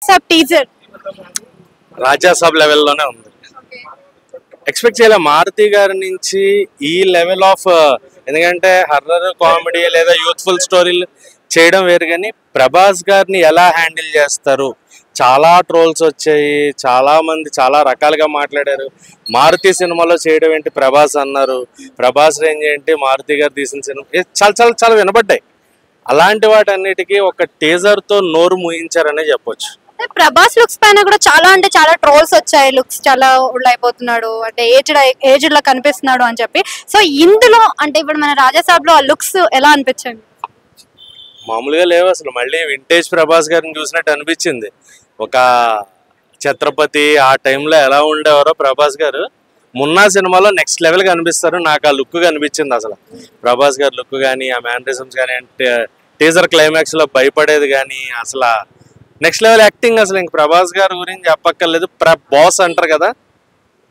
సాబ్ teaser Raja Saab లెవెల్లోనే ఉంది. Expect చేయలే మారుతి గారి నుంచి ఈ లెవెల్ ఆఫ్, ఎందుకంటే హర్రర్ కామెడీ లేదా యూత్ఫుల్ స్టోరీలు చేయడం వేరు, కానీ ప్రభాస్ గారిని ఎలా హ్యాండిల్ చేస్తారు. చాలా ట్రోల్స్ వచ్చాయి, చాలా మంది చాలా రకాలుగా మాట్లాడారు. మారుతి సినిమాలో చేయడం ఏంటి ప్రభాస్ అన్నారు, ప్రభాస్ రేంజ్ ఏంటి మారుతి గారు తీసిన సినిమా, చాలా చాలా చాలా వినబడ్డాయి. అలాంటి వాటన్నిటికీ ఒక టీజర్తో నోరు మూయించారనే చెప్పొచ్చు. ప్రభాస్ లుక్స్ పైన కూడా చాలా అంటే చాలా ట్రోల్స్ వచ్చాయి. లుక్స్ చాలా ఓల్డ్ అయిపోతున్నాడు, అంటే ఏజ్డ్ లా కనిపిస్తున్నాడు అని చెప్పి. సో ఇందులో అంటే ఇప్పుడు మన రాజాసాబ్ లో ఆ లుక్స్ ఎలా అనిపించండి? మామూలుగా లేవు అసలు, మళ్ళీ వింటేజ్ ప్రభాస్ గారిని చూసినట్టు అనిపించింది. ఒక ఛత్రపతి ఆ టైంలో ఎలా ఉండేవారో ప్రభాస్ గారు మున్నా సినిమాలో నెక్స్ట్ లెవెల్ కనిపిస్తారు. నాకు ఆ లుక్ కనిపించింది అసలు. ప్రభాస్ గారి లుక్ కానీ ఆ మ్యానరిజమ్స్ కానీ, అంటే టీజర్ క్లైమాక్స్ లో భయపడేది కానీ అసలు నెక్స్ట్ లెవెల్ యాక్టింగ్. అసలు ఇంక ప్రభాస్ గారి గురించి చెప్పక్కర్లేదు. బాస్ అంటారు కదా,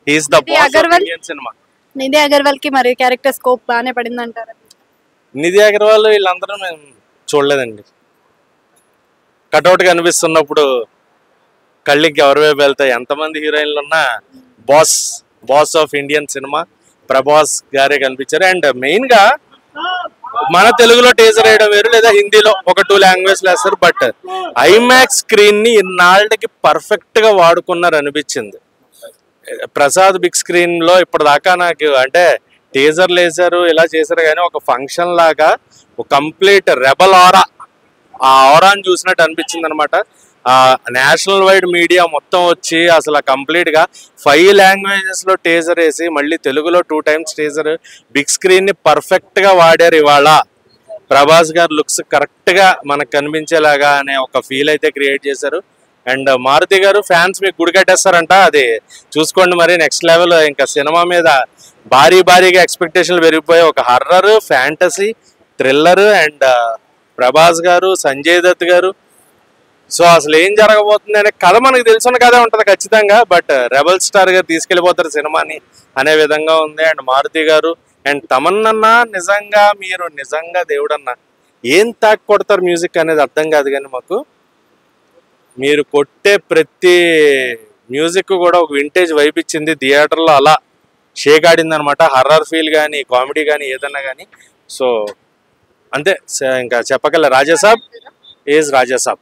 he's the boss of Indian cinema. Nidhi Agarwal కి మరి క్యారెక్టర్ స్కోప్ బాగానే పడింది అంటారు. నిధి అగర్వాల్ వీళ్ళందరూ మేము చూడలేదండి. కటౌట్ కనిపిస్తున్నప్పుడు కళ్ళకి ఎవరి వైపు వెళ్తాయి. ఎంతమంది హీరోయిన్లు ఉన్నా boss of Indian cinema Prabhas గారే కనిపించారు. అండ్ మెయిన్ గా మన తెలుగులో టీజర్ వేయడం వేరు, లేదా హిందీలో ఒక 2 లాంగ్వేజ్ వేస్తారు. బట్ ఐమాక్స్ స్క్రీన్ ని ఇన్నాళ్ళకి పర్ఫెక్ట్ గా వాడుకున్నారు అనిపించింది. ప్రసాద్ బిగ్ స్క్రీన్ లో ఇప్పటిదాకా నాకు, అంటే టీజర్లు వేసారు ఇలా చేశారు కానీ ఒక ఫంక్షన్ లాగా ఒక కంప్లీట్ రెబల్ ఆరా, ఆ ఆరాని చూసినట్టు అనిపించింది అనమాట. నేషనల్ వైడ్ మీడియా మొత్తం వచ్చి అసలు కంప్లీట్ గా 5 లాంగ్వేజెస్ లో టీజర్ వేసి మళ్ళీ తెలుగులో 2 times టీజర్, బిగ్ స్క్రీన్ ని పర్ఫెక్ట్ గా వాడారు. ఇవాళ ప్రభాస్ గారు లుక్స్ కరెక్ట్ గా మనకు కనిపించేలాగా అనే ఒక ఫీల్ అయితే క్రియేట్ చేశారు. అండ్ మారుతి గారు ఫ్యాన్స్ మీకు గుడి కట్టేస్తారంట, అది చూసుకోండి మరి. నెక్స్ట్ లెవెల్ ఇంకా సినిమా మీద భారీగా ఎక్స్పెక్టేషన్లు పెరిగిపోయి ఒక horror, fantasy, thriller and Prabhas గారు, సంజయ్ దత్ గారు. సో అసలు ఏం జరగబోతుంది అనే కథ మనకు తెలుసున్న కథే ఉంటుంది ఖచ్చితంగా. బట్ రెబల్ స్టార్ గారు తీసుకెళ్లిపోతారు సినిమాని అనే విధంగా ఉంది. అండ్ మారుతి గారు అండ్ తమన్నా మీరు నిజంగా దేవుడన్నా ఏం తాకి కొడతారు మ్యూజిక్ అనేది అర్థం కాదు, కానీ మాకు మీరు కొట్టే ప్రతి మ్యూజిక్ కూడా ఒక వింటేజ్ వైపు ఇచ్చింది. థియేటర్లో అలా షేక్ ఆడింది అనమాట. హర్రర్ ఫీల్ కానీ కామెడీ కానీ ఏదన్నా కానీ. సో అంతే, ఇంకా చెప్పగల రాజాసాబ్ ఈజ్ రాజాసాబ్.